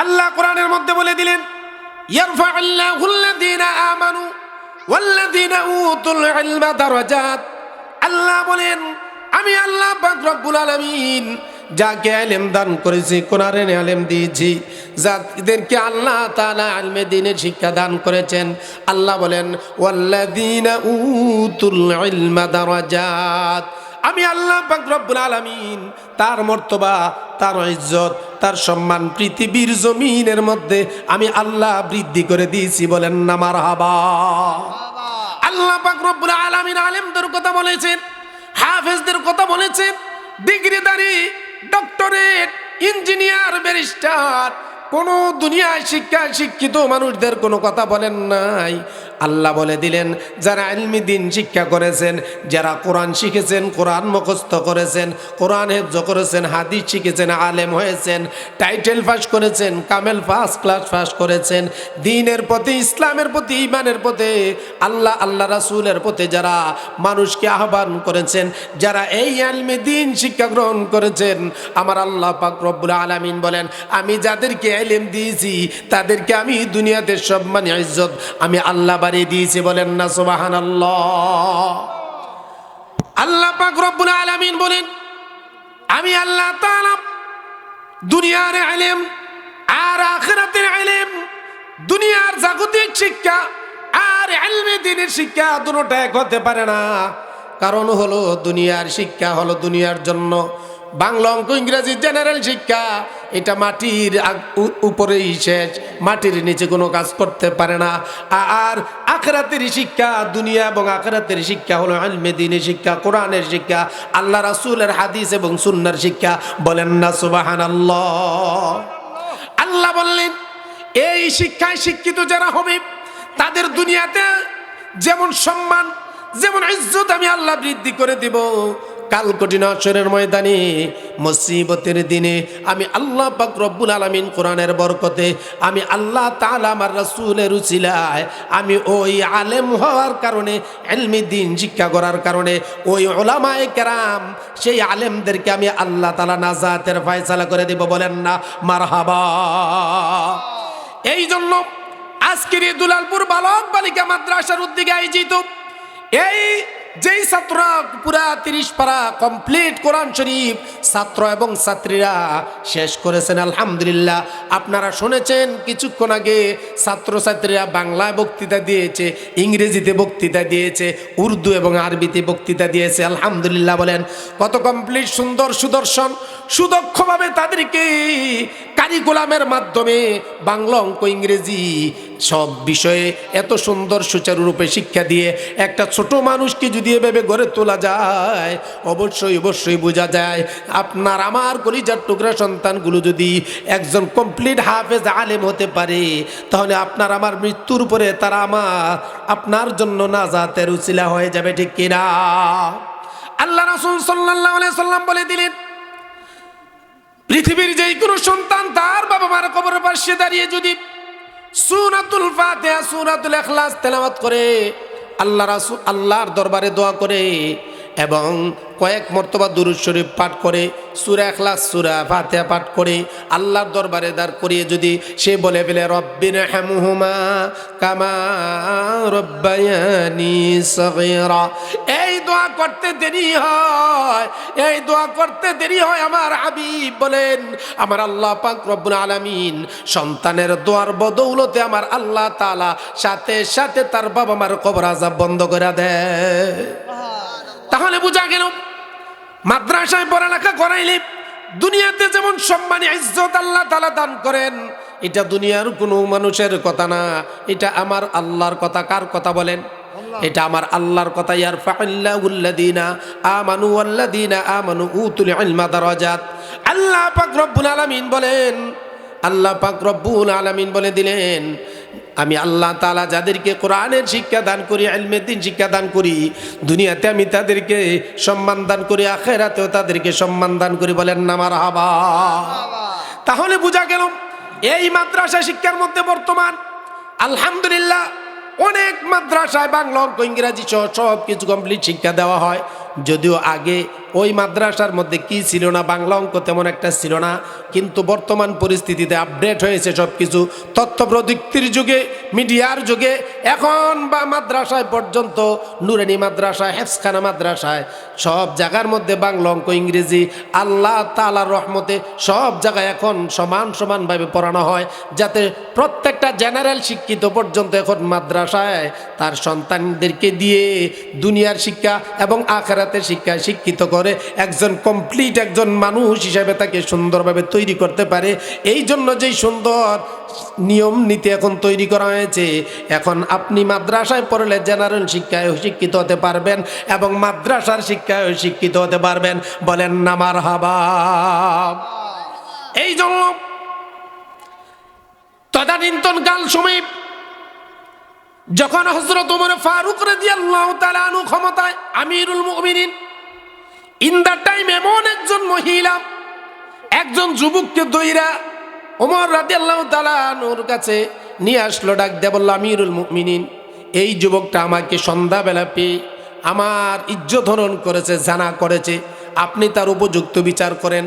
আল্লাহ কোরআনের মধ্যে বলে দিলেন, ইয়ারফা'ুল্লাহুল্লাযীনা আমানু ওয়াল্লাযীনা উতুল ইলমা দারাজাত। আল্লাহ বলেন, আমি আল্লাহ পাক রব্বুল আলামিন যাকে ইলম দান করেছি, কোরআনের ইলম দিয়েছি, যাদেরকে আল্লাহ তাআলা ইলমে দ্বীনের শিক্ষা দান করেছেন, আল্লাহ বলেন ওয়াল্লাযীনা উতুল ইলমা দারাজাত। আমি আল্লাহ পাক রব্বুল আলামিন তার মর্তবা, তার ইজ্জত, তার সম্মান পৃথিবীর জমিনের মধ্যে আমি আল্লাহ বৃদ্ধি করে দিয়েছি। বলেন না মারহাবা। আল্লাহ পাক রব্বুল আলামিন আলেমদের কথা বলেছেন, হাফেজদের কথা বলেছেন, ডিগ্রিধারী, ডক্টরেট, ইঞ্জিনিয়ার, ব্যারিস্টার, কোন দুনিয়ায় শিক্ষিত মানুষদের কোনো কথা বলেন নাই। আল্লাহ বলে দিলেন, যারা ইলমি দ্বীন শিক্ষা করেছেন, যারা কোরআন শিখেছেন, কোরআন মুখস্থ করেছেন, কোরআন হেফজ করেছেন, হাদিস শিখেছেন, আলেম হয়েছেন, টাইটেল পাস করেছেন, কামেল ফার্স্ট ক্লাস পাস করেছেন, দ্বীনের প্রতি, ইসলামের প্রতি, ঈমানের প্রতি, আল্লাহ রাসূলের প্রতি যারা মানুষকে আহ্বান করেছেন, যারা এই ইলমি দ্বীন শিক্ষা গ্রহণ করেছেন, আমার আল্লাহ পাক রব্বুল আলামিন বলেন, আমি যাদেরকে ইলম দিয়েছি তাদেরকে আমি দুনিয়াতে সম্মান ইজ্জত আমি আল্লাহ বাড়িয়ে দিয়েছি। বলেন না সুবহানাল্লাহ। আল্লাহ পাক রব্বুল আলামিন বলেন, আমি আল্লাহ তাআলা দুনিয়ার ইলম আর আখিরাতের ইলম, দুনিয়ার জাগতিক শিক্ষা আর ইলমে দ্বীনের শিক্ষা দুটোটা এক হতে পারে না। কারণ হলো, দুনিয়ার শিক্ষা হলো দুনিয়ার জন্য, বাংলা, অঙ্ক, ইংরেজি, জেনারেল শিক্ষা এটা মাটির উপরেই শেষ, মাটির নিচে কোনো কাজ করতে পারে না। আর আখিরাতের শিক্ষা, দুনিয়া এবং আখিরাতের শিক্ষা হলো ইলমে দ্বীনের শিক্ষা, কোরআনের শিক্ষা, আল্লাহ রাসূলের হাদিস এবং সুন্নাহর শিক্ষা। বলেন না সুবহানাল্লাহ। আল্লাহ বললেন, এই শিক্ষায় শিক্ষিত যারা হবে তাদের দুনিয়াতে যেমন সম্মান, যেমন ইজ্জত আমি আল্লাহ বৃদ্ধি করে দিব, কাল কঠিন হাশরের ময়দানে মুসিবতের দিনে আমি আল্লাহ পাক রব্বুল আলামিন কোরআনের বরকতে, আমি আল্লাহ তাআলা আমার রাসূলের উসিলায়, আমি ওই আলেম হওয়ার কারণে, ইলমি দ্বীন শিক্ষা করার কারণে, ওই উলামায়ে কেরাম, সেই আলেমদেরকে আমি আল্লাহ তাআলা নাজাতের ফয়সালা করে দেব। বলেন না মারহাবা। এই জন্য আজকের এই দুলালপুর বালক বালিকা মাদ্রাসার উদ্যোগে আয়োজিত এই যেই ছাত্ররা পুরা 30 পারা কমপ্লিট কোরআন শরীফ ছাত্র এবং ছাত্রীরা শেষ করেছেন, আলহামদুলিল্লাহ। আপনারা শুনেছেন কিছুক্ষণ আগে ছাত্রছাত্রীরা বাংলায় বক্তৃতা দিয়েছে, ইংরেজিতে বক্তৃতা দিয়েছে, উর্দু এবং আরবিতে বক্তৃতা দিয়েছে, আলহামদুলিল্লাহ। বলেন কত কমপ্লিট, সুন্দর, সুদর্শন, সুদক্ষভাবে তাদেরকে কারিকুলামের মাধ্যমে বাংলা, অঙ্ক, ইংরেজি সব বিষয়ে এত সুন্দর সুচারুরূপে শিক্ষা দিয়ে একটা ছোট মানুষকে যদি এভাবে গড়ে তোলা যায়, অবশ্যই অবশ্যই বোঝা যায় আপনার আমার কলিজার টুকরা সন্তানগুলো যদি একজন কমপ্লিট হাফেজ আলেম হতে পারে, তাহলে আপনার আমার মৃত্যুর পরে তারা আপনার জন্য নাজাতের উসিলা হয়ে যাবে, ঠিক কিনা? আল্লাহ রাসূল সাল্লাল্লাহু আলাইহি সাল্লাম বলে দিলেন, পৃথিবীর যেই কোনো সন্তান তার বাবা মার কবরের পাশে দাঁড়িয়ে যদি সূরাতুল ফাতিহা, সূরাতুল ইখলাস তেলাওয়াত করে, আল্লাহ রাসূল আল্লাহর দরবারে দোয়া করে এবং কয়েক মর্তবা দুরূদ শরীফ পাঠ করে, সূরা ইখলাস, সূরা ফাতিহা পাঠ করে আল্লাহর দরবারে দাঁড় করিয়ে যদি সে বলে ফেলে, রব্বিরহামহুমা কামা রব্বায়ানি সগীরা, এই দোয়া করতে দেরি হয়, এই দোয়া করতে দেরি হয়। আমার হাবিব বলেন, আমার আল্লাহ পাক রব্বুল আলামিন সন্তানের দোয়ার বদৌলতে আমার আল্লাহ তাআলা সাথে সাথে তার বাবা মার কবর আযাব বন্ধ করে দেয়। তাহলে বোঝা গেল, মাদ্রাসায় পড়ালেখা করাইলে দুনিয়াতে যেমন সম্মান ইজ্জত আল্লাহ তাআলা দান করেন, এটা দুনিয়ার কোনো মানুষের কথা না, এটা আমার আল্লাহর কথা। কার কথা বলেন? এটা আমার আল্লাহর কথা। ইয়ারফা'ুল্লাহুল্লাযীনা আমানু ওয়াল্লাযীনা আমানু উতুল ইলমা দারাজাত। আল্লাহ পাক রব্বুল আলামিন বলেন, আল্লাহ পাক রব্বুল আলামিন বলে দিলেন, আমি আল্লাহ তাআলা যাদেরকে কোরআনের শিক্ষা দান করি, ইলমের দ্বীন শিক্ষা দান করি, দুনিয়াতে আমি তাদেরকে সম্মান দান করি, আখিরাতেও তাদেরকে সম্মান দান করি। বলেন না মারহাবা। তাহলে বোঝা গেল, এই মাদ্রাসা শিক্ষার মধ্যে বর্তমান আলহামদুলিল্লাহ অনেক মাদ্রাসায় বাংলা, অঙ্ক, ইংরেজি সহ সব কিছু কমপ্লিট শিক্ষা দেওয়া হয়। যদিও আগে ওই মাদ্রাসার মধ্যে কি ছিল না, বাংলা অঙ্ক তেমন একটা ছিল না, কিন্তু বর্তমান পরিস্থিতিতে আপডেট হয়েছে সব কিছু। তথ্য প্রযুক্তির যুগে, মিডিয়ার যুগে এখন বা মাদ্রাসায় পর্যন্ত, নুরানি মাদ্রাসায়, হেফসখানা মাদ্রাসায়, সব জায়গার মধ্যে বাংলা অঙ্ক ইংরেজি আল্লাহ তাআলার রহমতে সব জায়গায় এখন সমানভাবে পড়ানো হয়, যাতে প্রত্যেকটা জেনারেল শিক্ষিত পর্যন্ত এখন মাদ্রাসায় তার সন্তানদেরকে দিয়ে দুনিয়ার শিক্ষা এবং আখিরাতের শিক্ষা শিক্ষিত করে একজন কমপ্লিট একজন মানুষ হিসেবে তাকে সুন্দরভাবে তৈরি করতে পারে। এই জন্য যেই সুন্দর নিয়ম নীতি এখন তৈরি করা হয়েছে, এখন আপনি মাদ্রাসায় পড়লে জেনারেল শিক্ষায় শিক্ষিত হতে পারবেন এবং মাদ্রাসার শিক্ষায় শিক্ষিত হতে পারবেন। বলেন না মারহাবা। এই জন্য তদানীন্তন কাল সময় যখন হযরত ওমর ফারুক রাদিয়াল্লাহু তাআলা আনহু ক্ষমতায় আমিরুল মুমিনিন, ইন দা টাইম এমন একজন মহিলা একজন যুবককে দইরা ওমর রাদিয়াল্লাহু তাআলা আনহুর কাছে নিয়ে আসলো, ডাক দিয়ে বলল, আমিরুল মুমিনিন, এই যুবকটা আমাকে সন্ধ্যাবেলা পেয়ে আমার ইজ্জত হনন করেছে, জানা করেছে, আপনি তার উপযুক্ত বিচার করেন।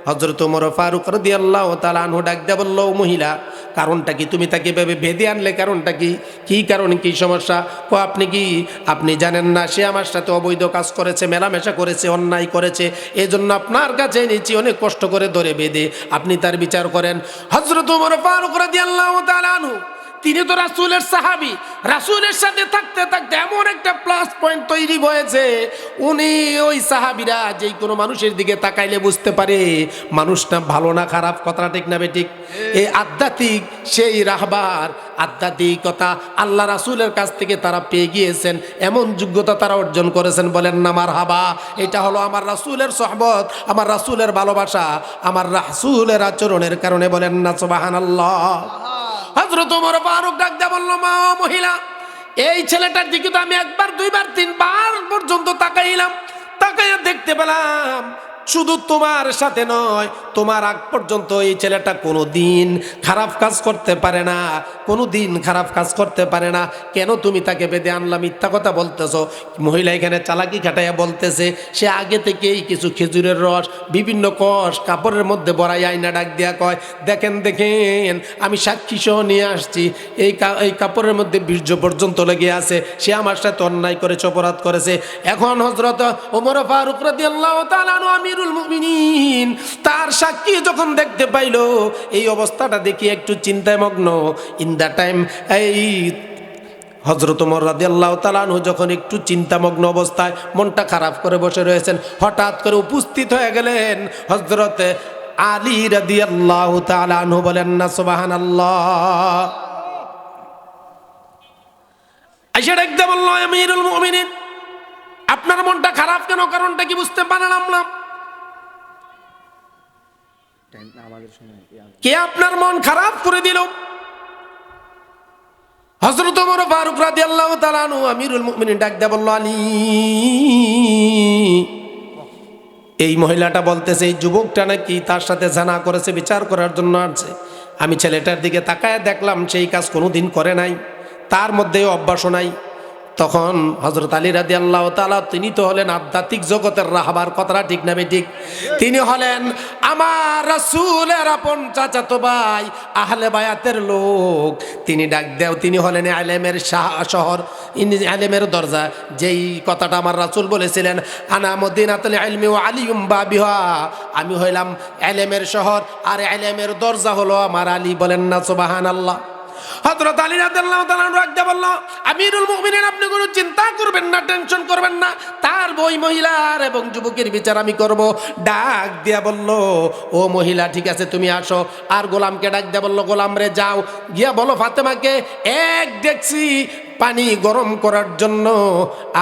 হযরত ওমর ফারুক রাদিয়াল্লাহু তাআলা আনহু ডাক দিয়ে বলল, ও মহিলা, কারণটা কি? তুমি তাকে ভেবে বেঁধে আনলে, কারণটা কি? কি কারণ, কি সমস্যা? আপনি জানেন না সে আমার সাথে অবৈধ কাজ করেছে, মেলামেশা করেছে, অন্যায় করেছে, এই জন্য আপনার কাছে এনেছি অনেক কষ্ট করে ধরে বেঁধে, আপনি তার বিচার করেন। হযরত ওমর ফারুক রাদিয়াল্লাহু তাআলা আনহু, তিনি তো রাসূলের সাহাবী, রাসূলের সাথে থাকতে থাকতে এমন একটা প্লাস পয়েন্ট তৈরি হয়েছে, উনি ওই সাহাবীরা যেই কোনো মানুষের দিকে তাকাইলে বুঝতে পারে মানুষটা ভালো না খারাপ। কথাটা ঠিক না বেঠিক? এই আধ্যাত্মিক সেই রাহবার আধ্যাত্মিকতা আল্লাহ রাসূলের কাছ থেকে তারা পেয়ে গিয়েছেন, এমন যোগ্যতা তারা অর্জন করেছেন। বলেন না মারহাবা। এটা হলো আমার রাসূলের সোহবত, আমার রাসূলের ভালোবাসা, আমার রাসূলের আচরণের কারণে। বলেন না সুবহানাল্লাহ। হযরত ওমর ফারুক ডাক দিয়ে বলল, মা, মহিলা, এই ছেলেটার দিকে তো আমি একবার, দুইবার, তিনবার পর্যন্ত তাকাইলাম, তাকাইয়া দেখতে পেলাম শুধু তোমার সাথে নয়, তোমার আগ পর্যন্ত এই ছেলেটা কোনো দিন খারাপ কাজ করতে পারে না, কোনো দিন খারাপ কাজ করতে পারে না। কেন তুমি তাকে বেঁধে আনলা? মিথ্যা কথা বলতেছ। মহিলা এখানে চালাকি খাটাইয়া বলতেছে সে আগে থেকেই কিছু খেজুরের রস, বিভিন্ন কষ কাপড়ের মধ্যে বড়াই আইনা ডাক দিয়া কয়, দেখেন দেখেন, আমি সাক্ষী সহ নিয়ে আসছি, এই কাপড়ের মধ্যে বীর্য পর্যন্ত লেগে আছে, সে আমার সাথে অন্যায় করেছে, অপরাধ করেছে। এখন হযরত ওমর ফারুক রাদিয়াল্লাহু তাআলা আনহু আমিরুল মুমিনিন তার সাক্ষী যখন দেখতে পাইল, এই অবস্থাটা দেখি একটু চিন্তায় মগ্ন। ইন দ্য টাইম এই হযরত ওমর রাদিয়াল্লাহু তাআলা আনহু যখন একটু চিন্তামগ্ন অবস্থায় মনটা খারাপ করে বসে রয়েছেন, হঠাৎ করে উপস্থিত হয়ে গেলেন হযরত আলী রাদিয়াল্লাহু তাআলা আনহু। বলেন না সুবহানাল্লাহ। আয়েশা ডাকতে বলল, আমিরুল মুমিনিন, আপনার মনটা খারাপ কেন? কারণটা কি বুঝতে পারলাম না। কে আপনার মন খারাপ করে দিল? হযরত ওমর ফারুক রাদিয়াল্লাহু তাআলা আনহু আমিরুল মুমিনিন ডাক দিয়ে বলল, আলী, এই মহিলাটা বলতেছে এই যুবকটা নাকি তার সাথে জানা করেছে, বিচার করার জন্য আসছে। আমি ছেলেটার দিকে তাকায় দেখলাম সেই কাজ কোনোদিন করে নাই, তার মধ্যেও অভ্যাসও নাই। তখন হযরত আলী রাদিয়াল্লাহু তাআলা, তিনি তো হলেন আধ্যাত্মিক জগতের রাহবার। কথাটা ঠিক না বেঠিক? তিনি হলেন আমার রাসূলের আপন চাচাতো ভাই, আহলে বায়াতের লোক। তিনি ডাক দেও, তিনি হলেন ইলমের শহর, ইলমের দরজা। যেই কথাটা আমার রাসূল বলেছিলেন, আনা মদিনাতুল ইলমি ওয়া আলিয়ুম বাবিহা, আমি হইলাম ইলমের শহর আর ইলমের দরজা হলো আমার আলী। বলেন না সুবহানাল্লাহ। হযরত আলী রাদিয়াল্লাহু তাআলা রাখতে বলল, আমিরুল মুমিনিন, আপনি কোনো চিন্তা করবেন না, টেনশন করবেন না, তার ওই মহিলার এবং যুবকের বিচার আমি করব। ডাক দিয়া বলল, ও মহিলা, ঠিক আছে, তুমি আসো। আর গোলামকে ডাক দিয়া বলল, গোলাম রে, যাও গিয়া বলো ফাতেমাকে এক ডেকচি পানি গরম করার জন্য।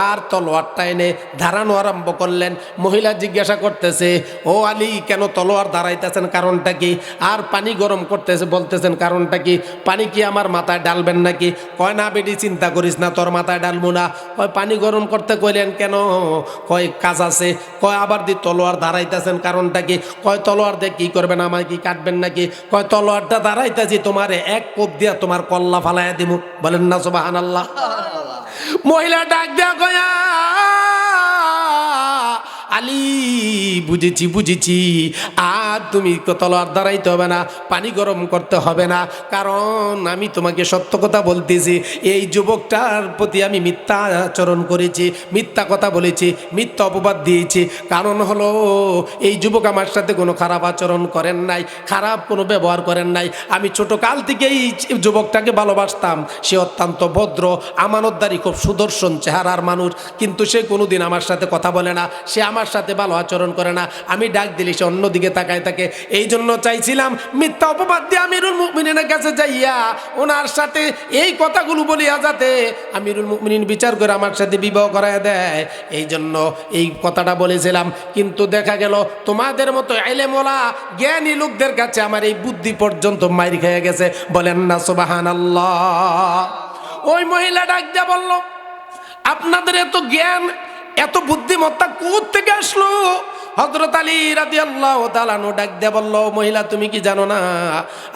আর তলোয়ারটা এনে ধারানো আরম্ভ করলেন। মহিলা জিজ্ঞাসা করতেছে, ও আলী, কেন তলোয়ার দাঁড়াইতেছেন, কারণটা কি? আর পানি গরম করতেছে বলতেছেন, কারণটা কি? পানি কি আমার মাথায় ডালবেন নাকি? কয় না বেটি, চিন্তা করিস না, তোর মাথায় ডালবো না। কয় পানি গরম করতে কইলেন কেন? কয় কাজ আছে। কয় আবার দি তলোয়ার দাঁড়াইতেছেন, কারণটা কি? কয় তলোয়ার দিয়ে কি করবেন, আমায় কি কাটবেন নাকি? কয় তলোয়ারটা দাঁড়াইতেছি তোমার এক কোপ দিয়া তোমার কল্লা ফালাইয়া দিব। বলেন না সুবহানাল্লাহ। মহিলা ডাক দেয়া কয়া, আলী বুঝেছি বুঝেছি, আর তুমি তলোয়ার দাঁড়াইতে হবে না, পানি গরম করতে হবে না, কারণ আমি তোমাকে সত্য কথা বলতেছি, এই যুবকটার প্রতি আমি মিথ্যা আচরণ করেছি, মিথ্যা কথা বলেছি, মিথ্যা অপবাদ দিয়েছি। কারণ হলো এই যুবক আমার সাথে কোনো খারাপ আচরণ করেন নাই, খারাপ কোনো ব্যবহার করেন নাই। আমি ছোট কাল থেকে এই যুবকটাকে ভালোবাসতাম। সে অত্যন্ত ভদ্র, আমানতদারি, খুব সুদর্শন চেহারার মানুষ, কিন্তু সে কোনোদিন আমার সাথে কথা বলে না, সে আমার সাথে ভালো আচরণ করে না। আমি ডাক দিলে সে অন্যদিকে তাকায় থাকে। এই জন্য চাইছিলাম মিথ্যা অপবাদ দিয়ে আমিরুল মুমিনের কাছে যাইয়া ওনার সাথে এই কথাগুলো বলিয়া যাতে আমিরুল মুমিনিন বিচার করে আমার সাথে বিবাহ করায় দেয়। এই জন্য এই কথাটা বলেছিলাম। কিন্তু দেখা গেল তোমাদের মতো এলেমওয়ালা জ্ঞানী লোকদের কাছে আমার এই বুদ্ধি পর্যন্ত মাইর খেয়ে গেছে। বলেন না সুবহানাল্লাহ। ওই মহিলা ডাক দিয়া বলল, আপনাদের এত জ্ঞান, এত বুদ্ধিমত্তা কোথা থেকে আসলো? হযরত আলী রাদিয়াল্লাহু তাআলা আনহু ডাক দিয়ে বলল, মহিলা তুমি কি জানো না,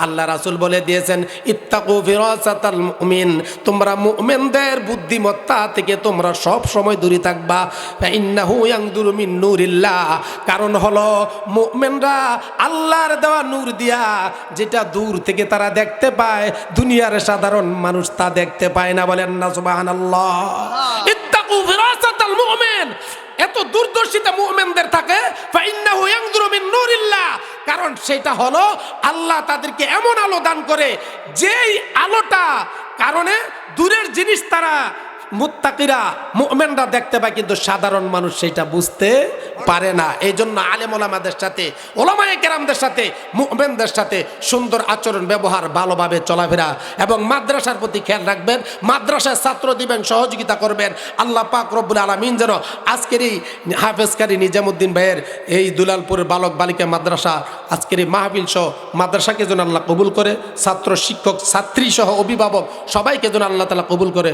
আল্লাহ রাসূল বলে দিয়েছেন ইত্তাকু ফিরাসাতাল মুমিন, তোমরা মুমিনদের বুদ্ধিমত্তা থেকে তোমরা সব সময় দূরে থাকবা। ফাইন্নাহু ইয়ানদুরু মিন নূরিল্লাহ, কারণ হলো মুমিনরা আল্লাহর দেওয়া নূর দিয়া যেটা দূর থেকে তারা দেখতে পায়, দুনিয়ার সাধারণ মানুষ তা দেখতে পায় না। বলেন না সুবহানাল্লাহ। ইত্তাকু ফিরাসাতাল মুমিন, এত দূরদর্শিতা মুমিনদের থাকে, ফাইন্নাহু ইয়ানদুরু মিন নূরিল্লাহ, কারণ সেটা হলো আল্লাহ তাদেরকে এমন আলো দান করে যেই আলোটা কারণে দূরের জিনিস তারা মুত্তাকিরা মুমিনরা দেখতে পায়, কিন্তু সাধারণ মানুষ সেটা বুঝতে পারে না। এই জন্য আলেম ওলামাদের সাথে, ওলামায়ে কেরামদের সাথে, মুমিনদের সাথে সুন্দর আচরণ, ব্যবহার, ভালোভাবে চলাফেরা এবং মাদ্রাসার প্রতি খেয়াল রাখবেন। মাদ্রাসায় ছাত্র দিবেন, সহযোগিতা করবেন। আল্লাহ পাক রব্বুল আলামিন যেন আজকের এই হাফেজকারী নিজামুদ্দিন ভাইয়ের এই দুলালপুরের বালক বালিকা মাদ্রাসা আজকের এই মাহফিল সহ মাদ্রাসাকে যেন আল্লাহ কবুল করে, ছাত্র শিক্ষক ছাত্রী সহ অভিভাবক সবাইকে যেন আল্লাহ তাআলা কবুল করে।